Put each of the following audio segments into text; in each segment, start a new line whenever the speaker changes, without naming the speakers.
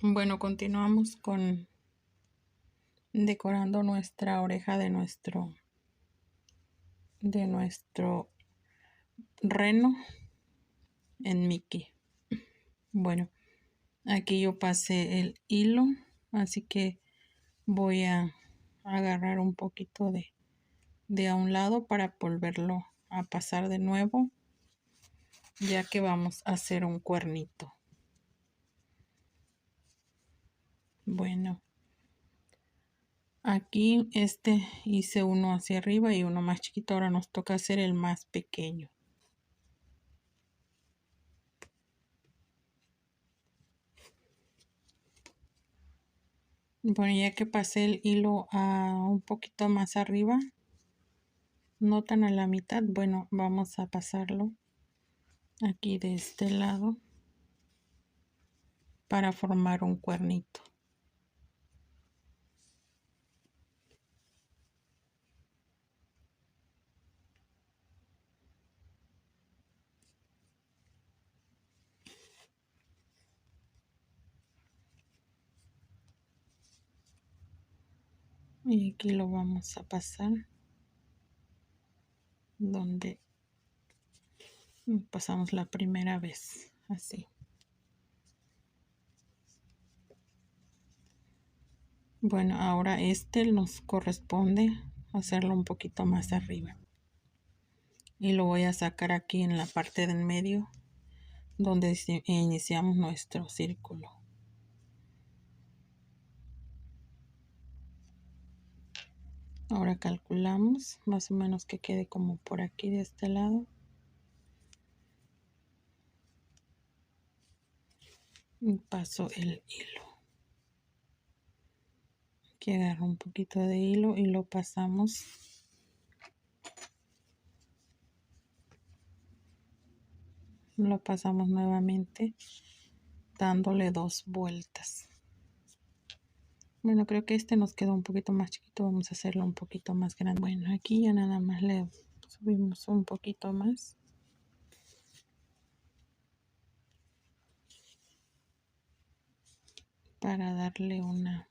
Bueno, continuamos con decorando nuestra oreja de nuestro reno en Mickey. Bueno, aquí yo pasé el hilo, así que voy a agarrar un poquito de a un lado para volverlo a pasar de nuevo, ya que vamos a hacer un cuernito. Bueno, aquí hice uno hacia arriba y uno más chiquito. Ahora nos toca hacer el más pequeño. Bueno, ya que pasé el hilo a un poquito más arriba, no tan a la mitad, bueno, vamos a pasarlo aquí de este lado para formar un cuernito. Y aquí lo vamos a pasar donde pasamos la primera vez, así. Bueno, ahora nos corresponde hacerlo un poquito más arriba. Y lo voy a sacar aquí en la parte del medio donde iniciamos nuestro círculo. Ahora calculamos más o menos que quede como por aquí de este lado. Y paso el hilo. Aquí agarro un poquito de hilo y lo pasamos. Lo pasamos nuevamente dándole 2 vueltas. Bueno, creo que nos quedó un poquito más chiquito. Vamos a hacerlo un poquito más grande. Bueno, aquí ya nada más le subimos un poquito más. Para darle una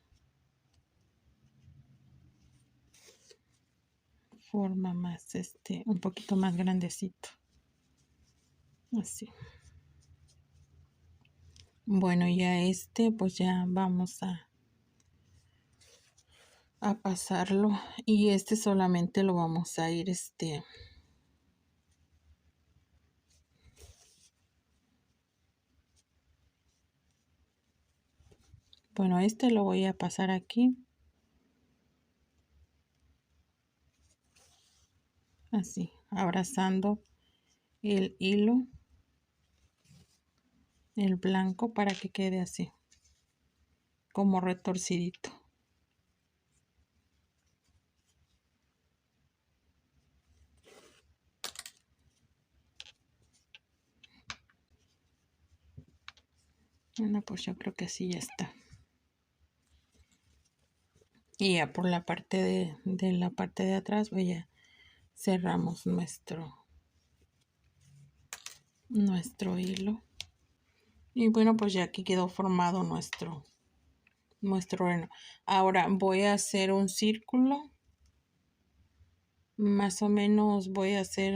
forma más, un poquito más grandecito. Así. Bueno, ya pues ya vamos a pasarlo. Y solamente lo vamos a ir, bueno, lo voy a pasar aquí. Así, abrazando el hilo, el blanco, para que quede así, como retorcidito. Bueno, pues yo creo que así ya está. Y ya por la parte de la parte de atrás, pues ya cerramos nuestro hilo. Y bueno, pues ya aquí quedó formado nuestro reno. Ahora voy a hacer un círculo. Más o menos voy a hacer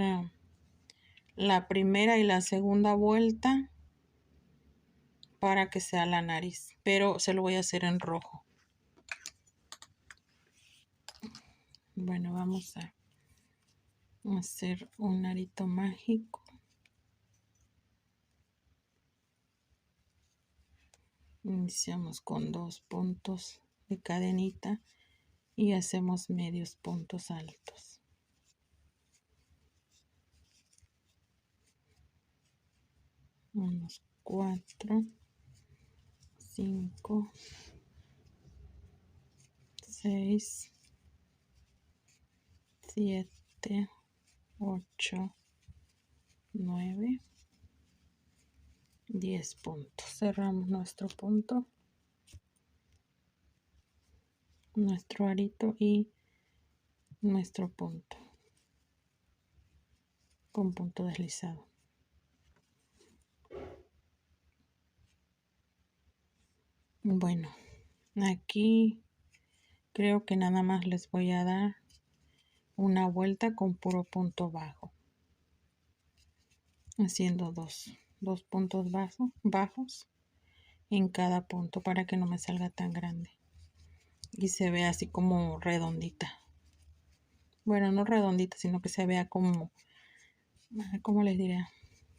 la primera y la segunda vuelta para que sea la nariz, pero se lo voy a hacer en rojo. Bueno, vamos a hacer un arito mágico. Iniciamos con 2 puntos de cadenita y hacemos medios puntos altos. Unos 4, 5, 6, 7, 8, 9, 10 puntos. Cerramos nuestro punto, nuestro arito y nuestro punto con punto deslizado. Bueno, aquí creo que nada más les voy a dar una vuelta con puro punto bajo, haciendo dos puntos bajos en cada punto para que no me salga tan grande y se vea así como redondita. Bueno, no redondita, sino que se vea como, ¿cómo les diré?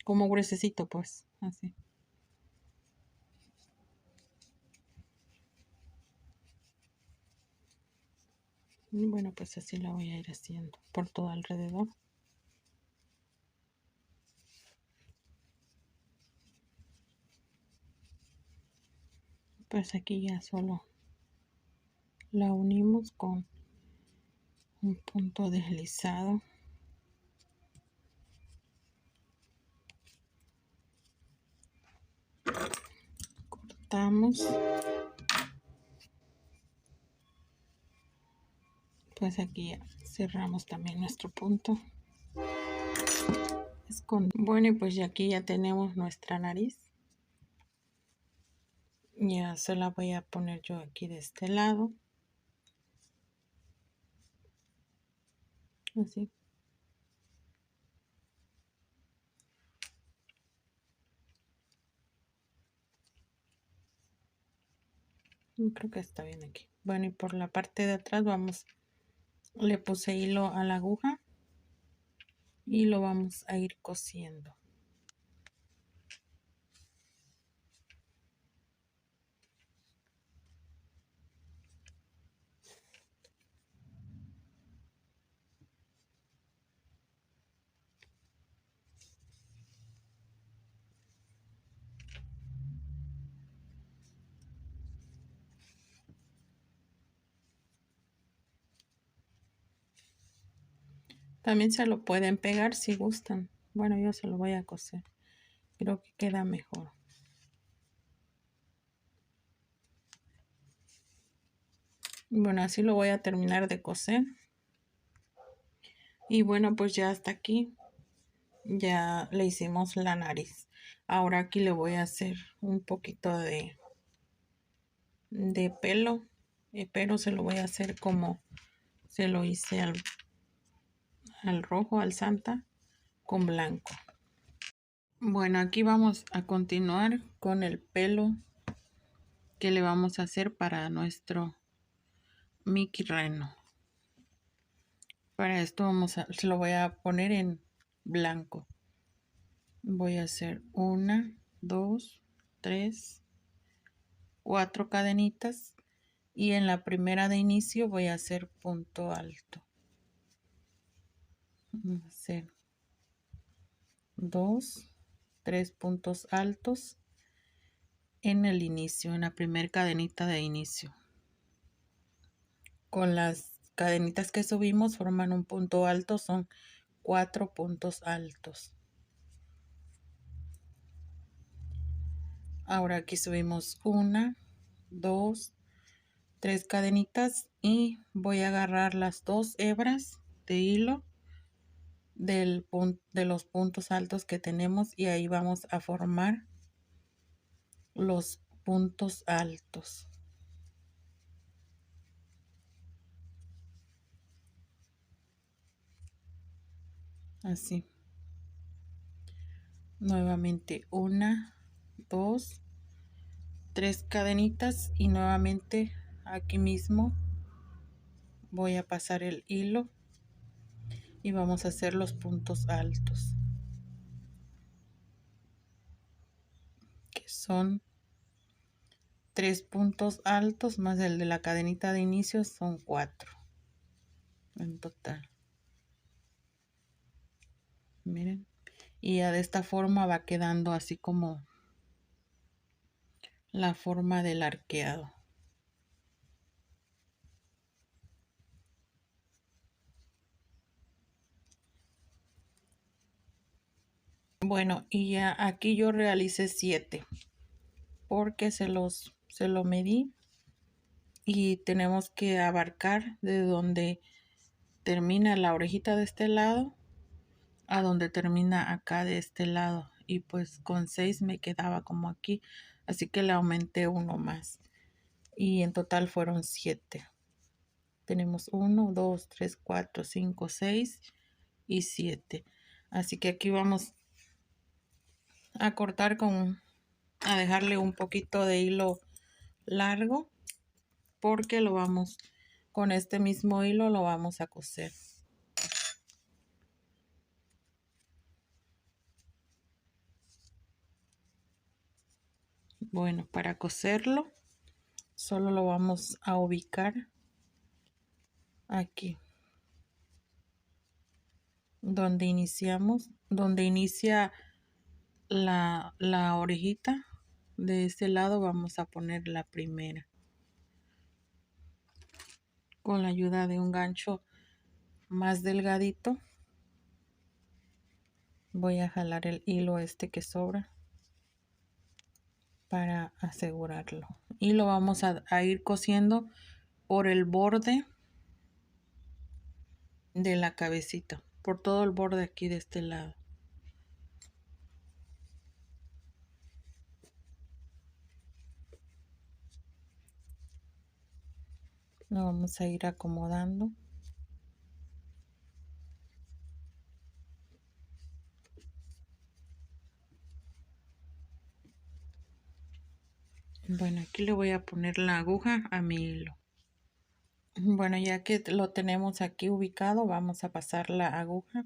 Como gruesecito, pues, así. Bueno, pues así la voy a ir haciendo por todo alrededor. Pues aquí ya solo la unimos con un punto deslizado. Cortamos. Pues aquí ya cerramos también nuestro punto. Bueno, y pues ya aquí ya tenemos nuestra nariz. Ya se la voy a poner yo aquí de este lado. Así. Creo que está bien aquí. Bueno, y por la parte de atrás le puse hilo a la aguja y lo vamos a ir cosiendo. También se lo pueden pegar si gustan. Bueno, yo se lo voy a coser. Creo que queda mejor. Bueno, así lo voy a terminar de coser. Y bueno, pues ya hasta aquí. Ya le hicimos la nariz. Ahora aquí le voy a hacer un poquito de pelo. Pero se lo voy a hacer como se lo hice al rojo, al Santa, con blanco. Bueno, aquí vamos a continuar con el pelo que le vamos a hacer para nuestro Mickey Reno. Para esto se lo voy a poner en blanco. Voy a hacer 1, 2, 3, 4 cadenitas y en la primera de inicio voy a hacer punto alto. Vamos a hacer 2, 3 puntos altos en el inicio, en la primera cadenita de inicio. Con las cadenitas que subimos forman un punto alto, son 4 puntos altos. Ahora aquí subimos 1, 2, 3 cadenitas y voy a agarrar las 2 hebras de hilo de los puntos altos que tenemos y ahí vamos a formar los puntos altos. Así. Nuevamente 1, 2, 3 cadenitas y nuevamente aquí mismo voy a pasar el hilo y vamos a hacer los puntos altos, que son 3 puntos altos más el de la cadenita de inicio, son 4 en total. Miren, y ya de esta forma va quedando así como la forma del arqueado. Bueno, y ya aquí yo realicé 7 porque se lo medí y tenemos que abarcar de donde termina la orejita de este lado a donde termina acá de este lado, y pues con 6 me quedaba como aquí, así que le aumenté uno más. y en total fueron 7. Tenemos 1, 2, 3, 4, 5, 6 y 7. Así que aquí vamos a cortar a dejarle un poquito de hilo largo, porque con este mismo hilo lo vamos a coser. Bueno, para coserlo solo lo vamos a ubicar aquí donde iniciamos, donde inicia la orejita. De este lado vamos a poner la primera con la ayuda de un gancho más delgadito. Voy a jalar el hilo que sobra para asegurarlo, y lo vamos a ir cosiendo por el borde de la cabecita, por todo el borde aquí de este lado. Lo vamos a ir acomodando. Bueno, aquí le voy a poner la aguja a mi hilo. Bueno, ya que lo tenemos aquí ubicado, vamos a pasar la aguja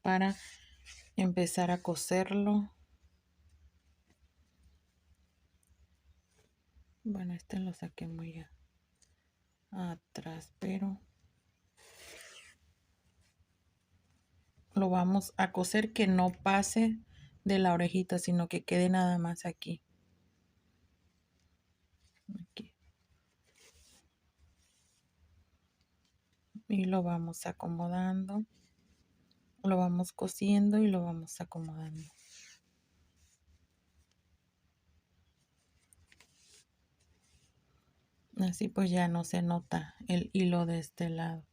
para empezar a coserlo. Bueno, lo saqué muy atrás, pero lo vamos a coser que no pase de la orejita, sino que quede nada más aquí. Y lo vamos acomodando, lo vamos cosiendo y lo vamos acomodando. Así pues ya no se nota el hilo de este lado.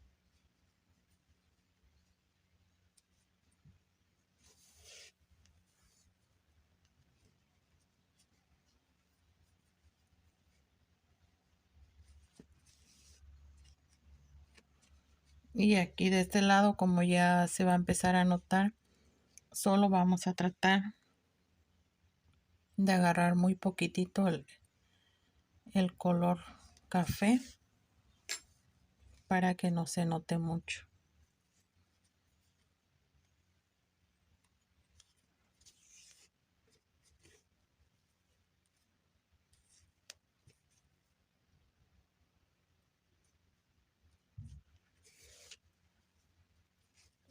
Y aquí de este lado, como ya se va a empezar a notar, solo vamos a tratar de agarrar muy poquitito el color café para que no se note mucho.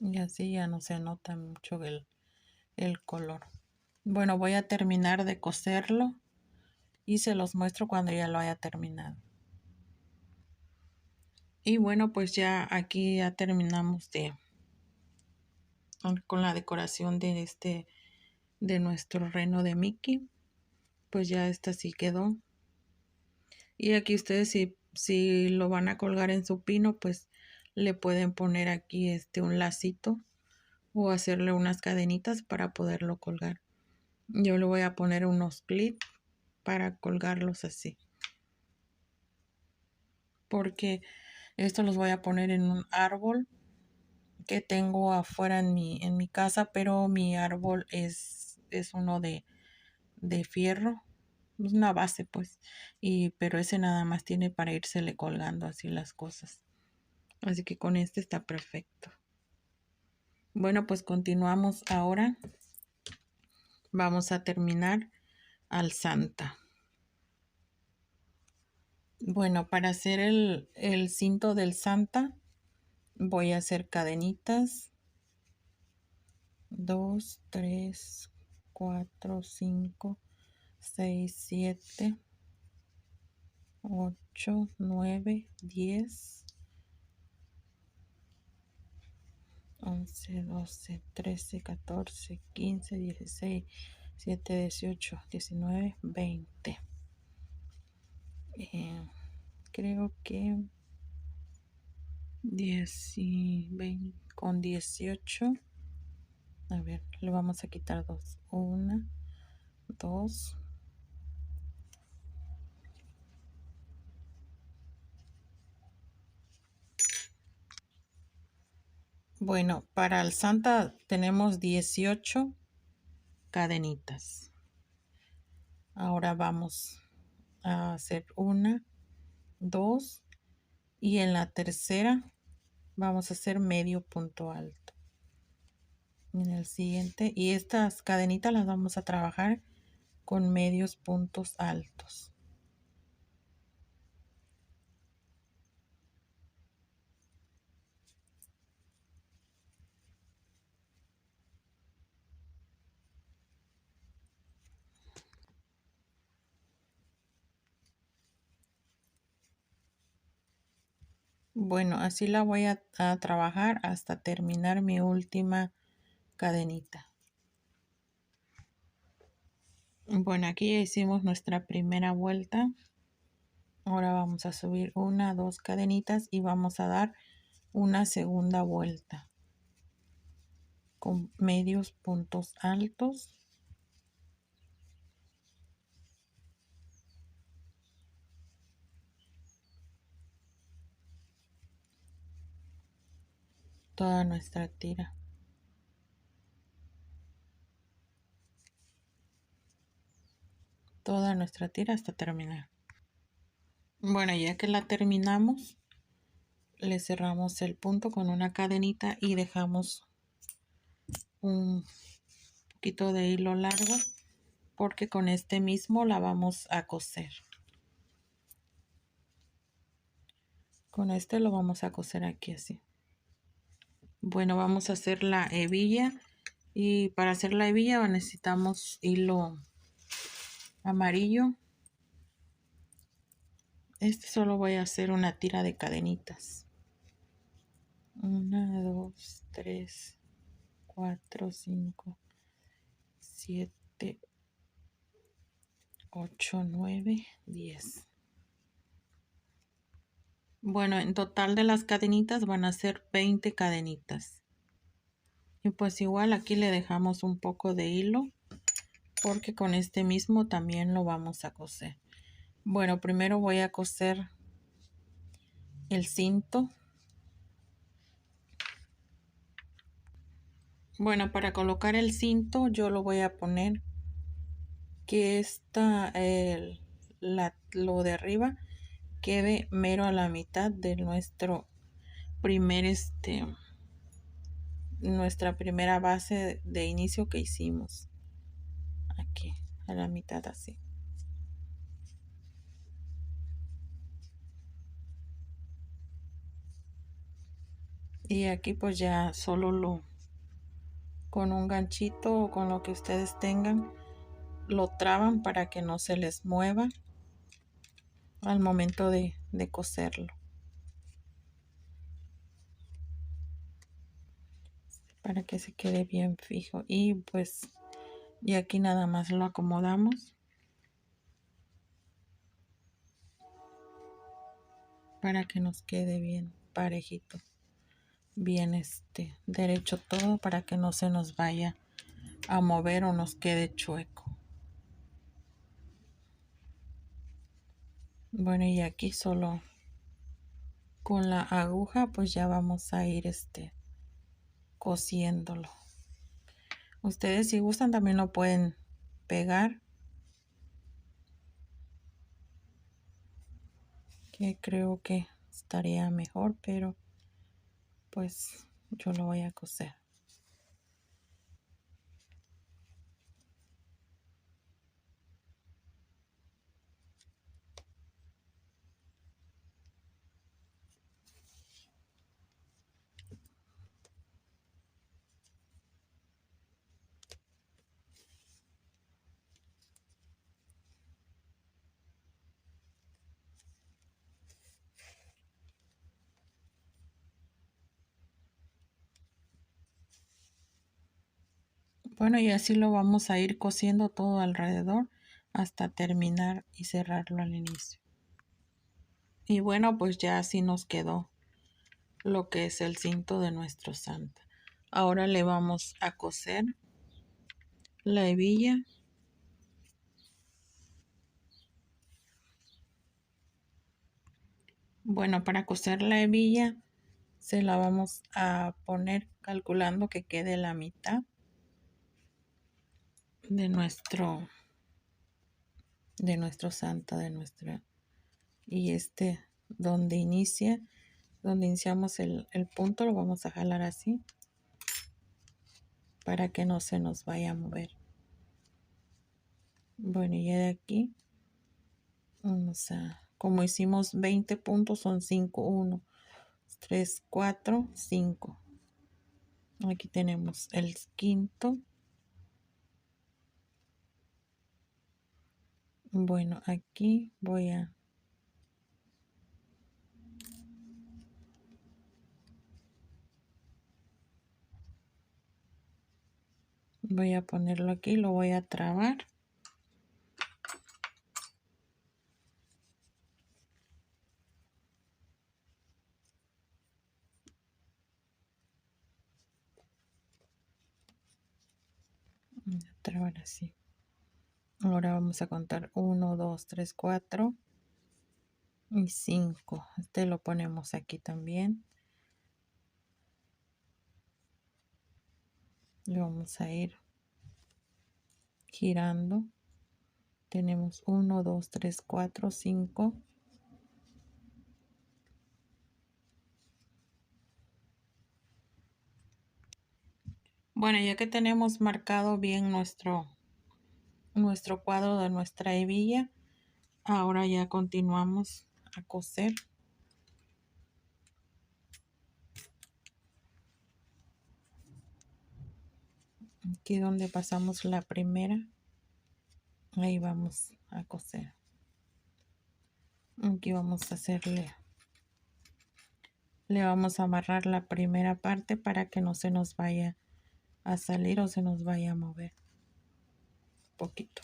Y así ya no se nota mucho el color. Bueno, voy a terminar de coserlo y se los muestro cuando ya lo haya terminado. Y bueno, pues ya aquí ya terminamos con la decoración de nuestro reno de Mickey. Pues ya esta sí quedó. Y aquí ustedes si lo van a colgar en su pino, pues le pueden poner aquí un lacito o hacerle unas cadenitas para poderlo colgar. Yo le voy a poner unos clips para colgarlos así, porque estos los voy a poner en un árbol que tengo afuera en mi casa, pero mi árbol es uno de fierro, es una base pues, pero ese nada más tiene para írsele colgando así las cosas. Así que con este está perfecto. Bueno, pues continuamos ahora. Vamos a terminar al Santa. Bueno, para hacer el cinto del Santa, voy a hacer cadenitas. 2, 3, 4, 5, 6, 7, 8, 9, 10, 11, 12, 13, 14, 15, 16, 17, 18, 19, 20. Creo que 10 y 20, con 18. A ver, le vamos a quitar 2. 1, 2, Bueno, para el Santa tenemos 18 cadenitas. Ahora vamos a hacer una, dos y en la tercera vamos a hacer medio punto alto. En el siguiente, y estas cadenitas las vamos a trabajar con medios puntos altos. Bueno, así la voy a trabajar hasta terminar mi última cadenita. Bueno, aquí ya hicimos nuestra primera vuelta. Ahora vamos a subir una, dos cadenitas y vamos a dar una segunda vuelta con medios puntos altos. Toda nuestra tira. Toda nuestra tira hasta terminar. Bueno, ya que la terminamos, le cerramos el punto con una cadenita y dejamos un poquito de hilo largo porque con este mismo la vamos a coser. Con este lo vamos a coser aquí así. Bueno, vamos a hacer la hebilla y para hacer la hebilla necesitamos hilo amarillo. Este solo voy a hacer una tira de cadenitas. 1, 2, 3, 4, 5, 7, 8, 9, 10. Bueno, en total de las cadenitas van a ser 20 cadenitas. Y pues igual aquí le dejamos un poco de hilo porque con este mismo también lo vamos a coser. Bueno, primero voy a coser el cinto. Bueno, para colocar el cinto yo lo voy a poner que lo de arriba quede mero a la mitad de nuestro primer nuestra primera base de inicio que hicimos. Aquí, a la mitad así. Y aquí pues ya solo con un ganchito o con lo que ustedes tengan, lo traban para que no se les mueva al momento de coserlo. Para que se quede bien fijo. Y pues, y aquí nada más lo acomodamos para que nos quede bien parejito. Bien derecho todo para que no se nos vaya a mover o nos quede chueco. Bueno, y aquí solo con la aguja pues ya vamos a ir cosiéndolo. Ustedes si gustan también lo pueden pegar, que creo que estaría mejor, pero pues yo lo voy a coser. Bueno, y así lo vamos a ir cosiendo todo alrededor hasta terminar y cerrarlo al inicio. Y bueno, pues ya así nos quedó lo que es el cinto de nuestro Santa. Ahora le vamos a coser la hebilla. Bueno, para coser la hebilla se la vamos a poner calculando que quede la mitad de nuestro santa, y donde iniciamos el punto, lo vamos a jalar así para que no se nos vaya a mover. Bueno, y ya de aquí como hicimos 20 puntos, son 5, 1, 3, 4, 5. Aquí tenemos el quinto. Bueno, aquí voy a ponerlo aquí, lo voy a trabar. Voy a trabar así. Ahora vamos a contar 1, 2, 3, 4 y 5. Lo ponemos aquí también. Le vamos a ir girando. Tenemos 1, 2, 3, 4, 5. Bueno, ya que tenemos marcado bien nuestro cuadro de nuestra hebilla, ahora ya continuamos a coser. Aquí donde pasamos la primera, ahí vamos a coser. Aquí vamos a le vamos a amarrar la primera parte para que no se nos vaya a salir o se nos vaya a mover un poquito.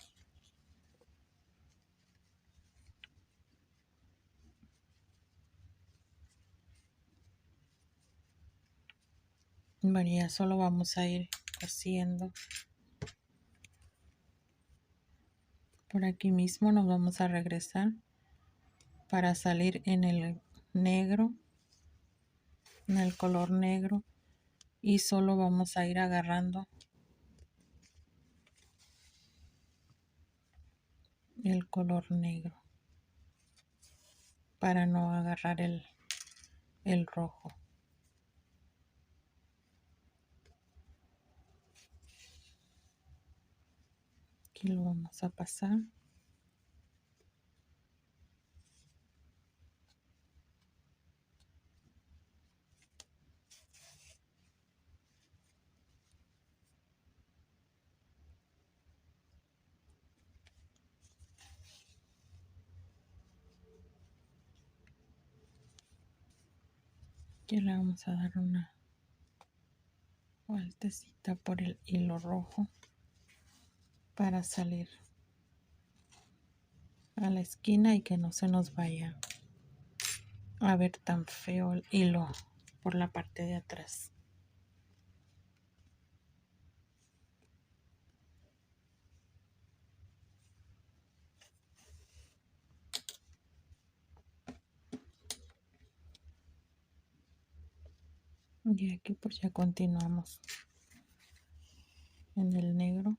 Bueno, ya solo vamos a ir cosiendo. Por aquí mismo nos vamos a regresar para salir en el negro, en el color negro, y solo vamos a ir agarrando el color negro para no agarrar el rojo. Aquí lo vamos a pasar. Aquí le vamos a dar una vueltecita por el hilo rojo para salir a la esquina y que no se nos vaya a ver tan feo el hilo por la parte de atrás. Y aquí pues ya continuamos en el negro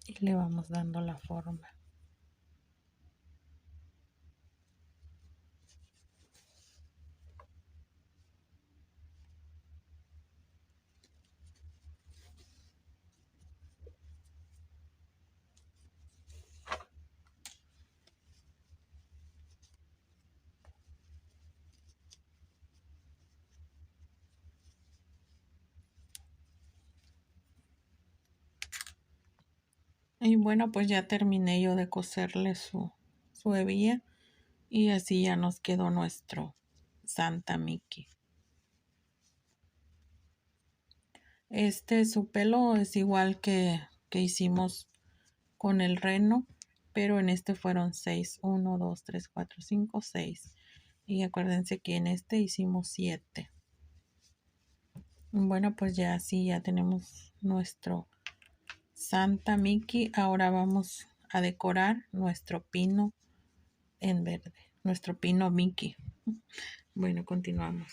y le vamos dando la forma. Y bueno, pues ya terminé yo de coserle su hebilla y así ya nos quedó nuestro Santa Mickey. Su pelo es igual que hicimos con el reno, pero en este fueron 6. 1, 2, 3, 4, 5, 6. Y acuérdense que en este hicimos 7. Bueno, pues ya así ya tenemos nuestro Santa Mickey. Ahora vamos a decorar nuestro pino en verde, nuestro pino Mickey. Bueno, continuamos.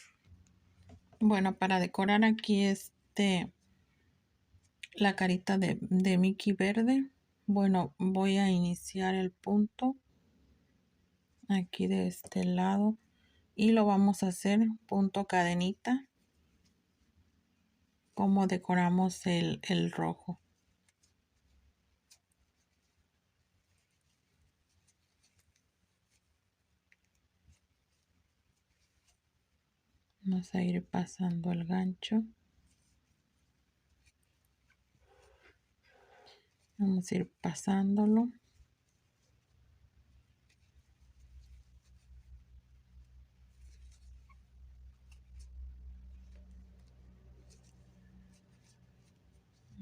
Bueno, para decorar aquí la carita de Mickey verde. Bueno, voy a iniciar el punto aquí de este lado y lo vamos a hacer punto cadenita como decoramos el rojo. Vamos a ir pasando el gancho. Vamos a ir pasándolo.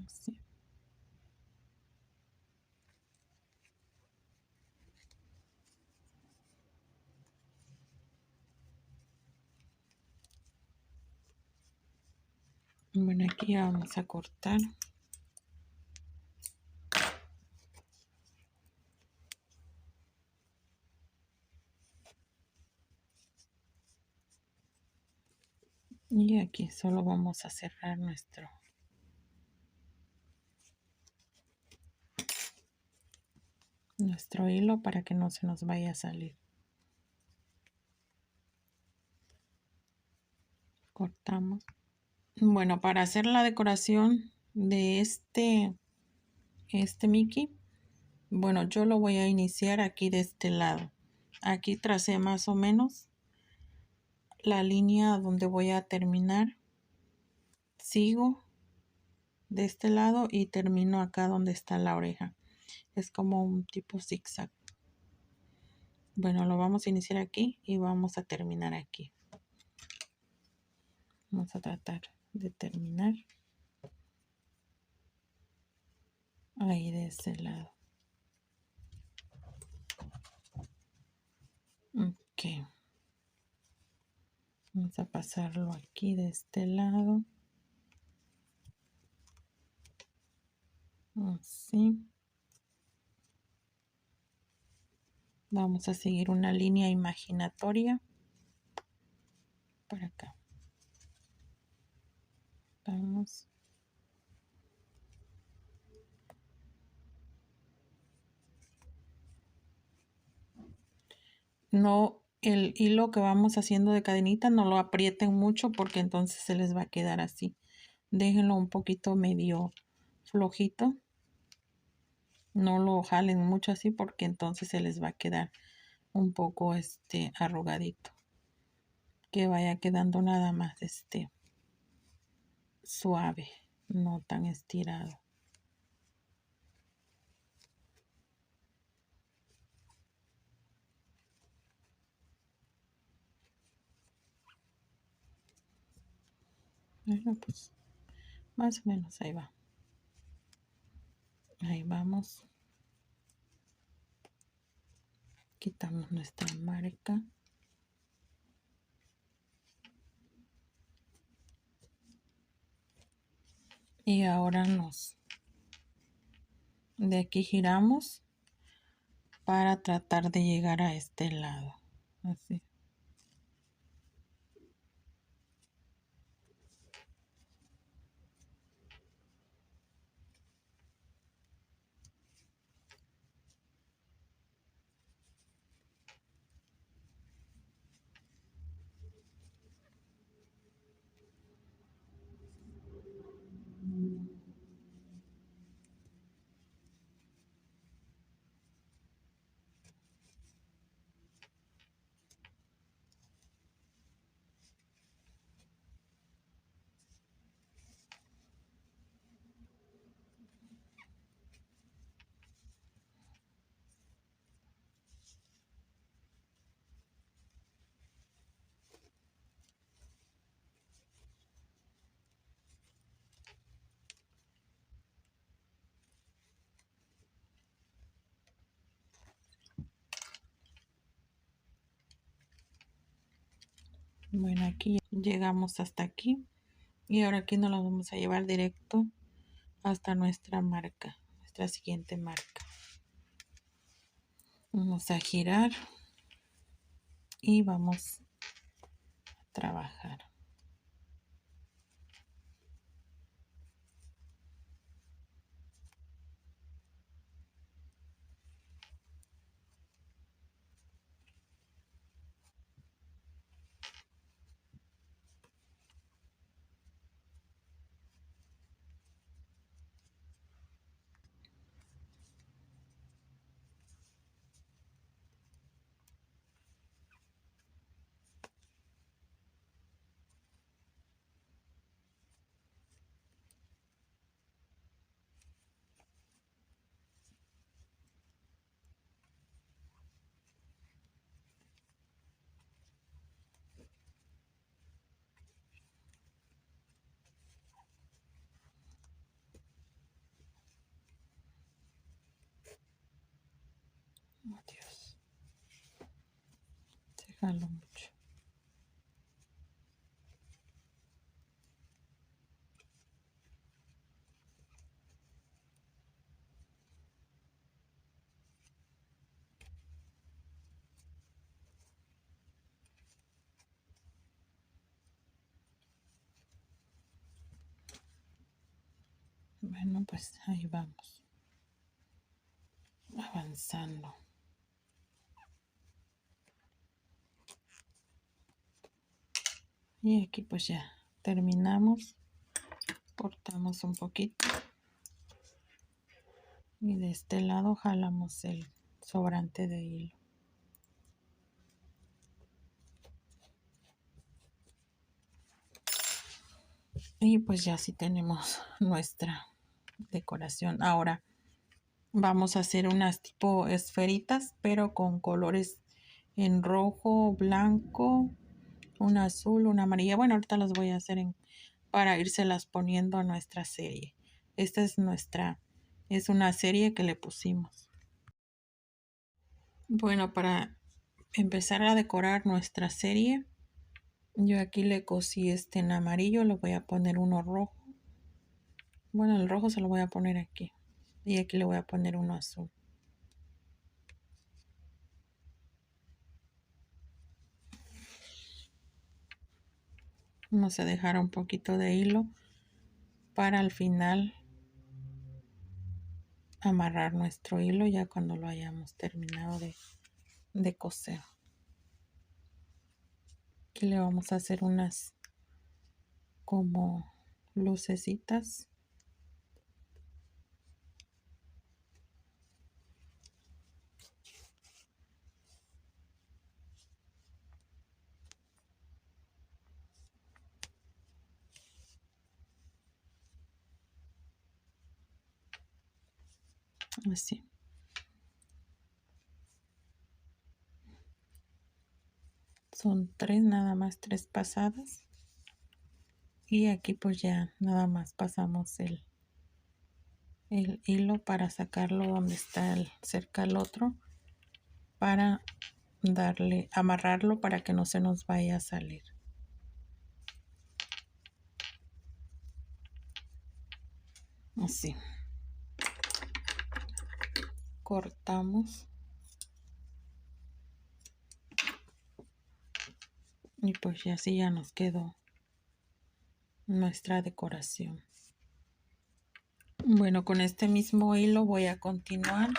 Así. Bueno, aquí ya vamos a cortar. Y aquí solo vamos a cerrar nuestro hilo para que no se nos vaya a salir. Cortamos. Bueno, para hacer la decoración de este Mickey, bueno, yo lo voy a iniciar aquí de este lado. Aquí tracé más o menos la línea donde voy a terminar. Sigo de este lado y termino acá donde está la oreja. Es como un tipo zigzag. Bueno, lo vamos a iniciar aquí y vamos a terminar aquí. Vamos a tratar de terminar ahí de ese lado. Ok. Vamos a pasarlo aquí de este lado. Así. Vamos a seguir una línea imaginatoria para acá. Vamos. No, el hilo que vamos haciendo de cadenita no lo aprieten mucho porque entonces se les va a quedar así. Déjenlo un poquito medio flojito. No lo jalen mucho así porque entonces se les va a quedar un poco arrugadito. Que vaya quedando nada más suave, no tan estirado. Bueno, pues más o menos ahí va. Ahí vamos. Quitamos nuestra marca. Y ahora de aquí giramos para tratar de llegar a este lado. Así. Bueno, aquí llegamos hasta aquí. Y ahora aquí nos la vamos a llevar directo hasta nuestra marca, nuestra siguiente marca. Vamos a girar y vamos trabajar. Oh, Dios, se jaló mucho. Bueno, pues ahí vamos, avanzando. Y aquí pues ya terminamos, cortamos un poquito y de este lado jalamos el sobrante de hilo. Y pues ya sí tenemos nuestra decoración. Ahora vamos a hacer unas tipo esferitas, pero con colores en rojo, blanco, un azul, una amarilla. Bueno, ahorita las voy a hacer para írselas poniendo a nuestra serie. Esta es es una serie que le pusimos. Bueno, para empezar a decorar nuestra serie, yo aquí le cosí este en amarillo, le voy a poner uno rojo. Bueno, el rojo se lo voy a poner aquí. Y aquí le voy a poner uno azul. Vamos a dejar un poquito de hilo para al final amarrar nuestro hilo ya cuando lo hayamos terminado de coser. Aquí le vamos a hacer unas como lucecitas. Así. Son tres, nada más tres pasadas. Y aquí pues ya nada más pasamos el hilo para sacarlo donde está cerca el otro, para amarrarlo para que no se nos vaya a salir. Así. Cortamos. Y pues ya así ya nos quedó nuestra decoración. Bueno, con este mismo hilo voy a continuar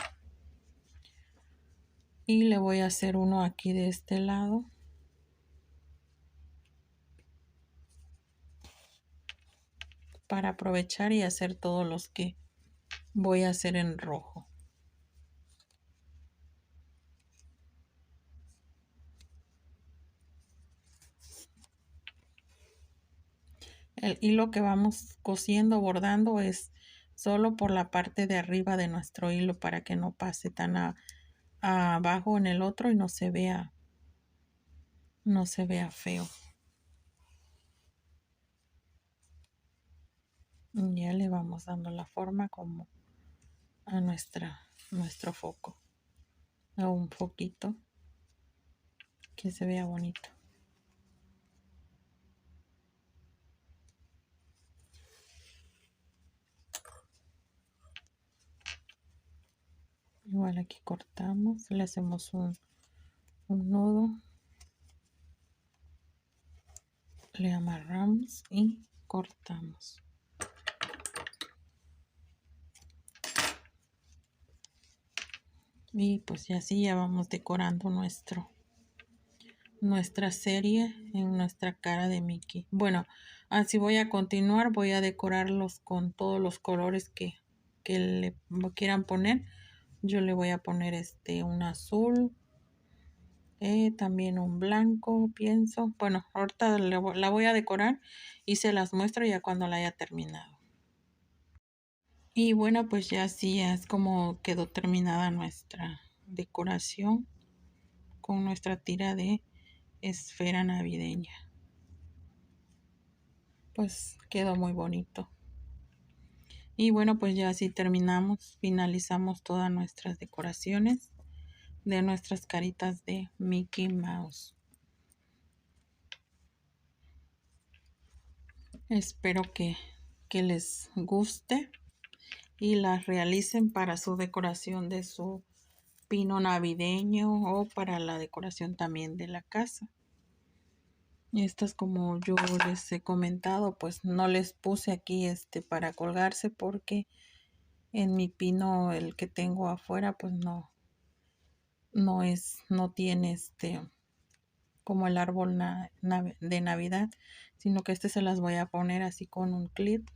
y le voy a hacer uno aquí de este lado para aprovechar y hacer todos los que voy a hacer en rojo. El hilo que vamos cosiendo, bordando, es solo por la parte de arriba de nuestro hilo para que no pase tan abajo en el otro y no se vea feo. Ya le vamos dando la forma como a nuestro foco, a un foquito que se vea bonito. Igual aquí cortamos, le hacemos un nudo le amarramos y cortamos. Y pues ya así ya vamos decorando nuestra serie en nuestra cara de Mickey. Bueno, así voy a continuar, voy a decorarlos con todos los colores que le quieran poner. Yo le voy a poner un azul, también un blanco, pienso. Bueno, ahorita la voy a decorar y se las muestro ya cuando la haya terminado. Y bueno, pues ya así es como quedó terminada nuestra decoración con nuestra tira de esfera navideña. Pues quedó muy bonito. Y bueno, pues ya así terminamos, finalizamos todas nuestras decoraciones de nuestras caritas de Mickey Mouse. Espero que les guste y las realicen para su decoración de su pino navideño o para la decoración también de la casa. Estas, como yo les he comentado, pues no les puse aquí para colgarse porque en mi pino, el que tengo afuera, pues no tiene como el árbol de Navidad, sino que se las voy a poner así con un clip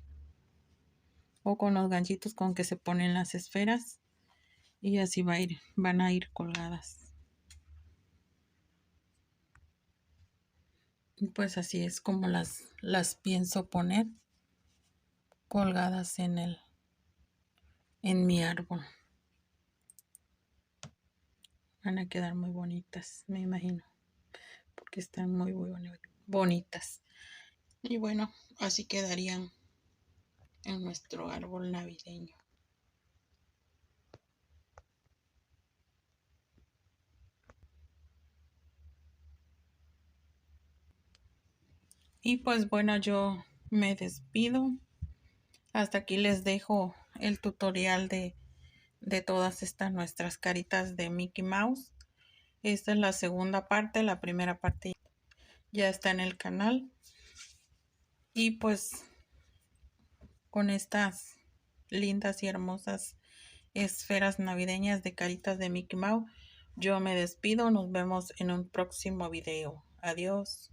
o con los ganchitos con que se ponen las esferas y así van a ir colgadas. Y pues así es como las pienso poner colgadas en mi árbol. Van a quedar muy bonitas, me imagino, porque están muy bonitas. Y bueno, así quedarían en nuestro árbol navideño. Y pues bueno, yo me despido. Hasta aquí les dejo el tutorial de todas estas nuestras caritas de Mickey Mouse. Esta es la segunda parte, la primera parte ya está en el canal. Y pues con estas lindas y hermosas esferas navideñas de caritas de Mickey Mouse, yo me despido. Nos vemos en un próximo video. Adiós.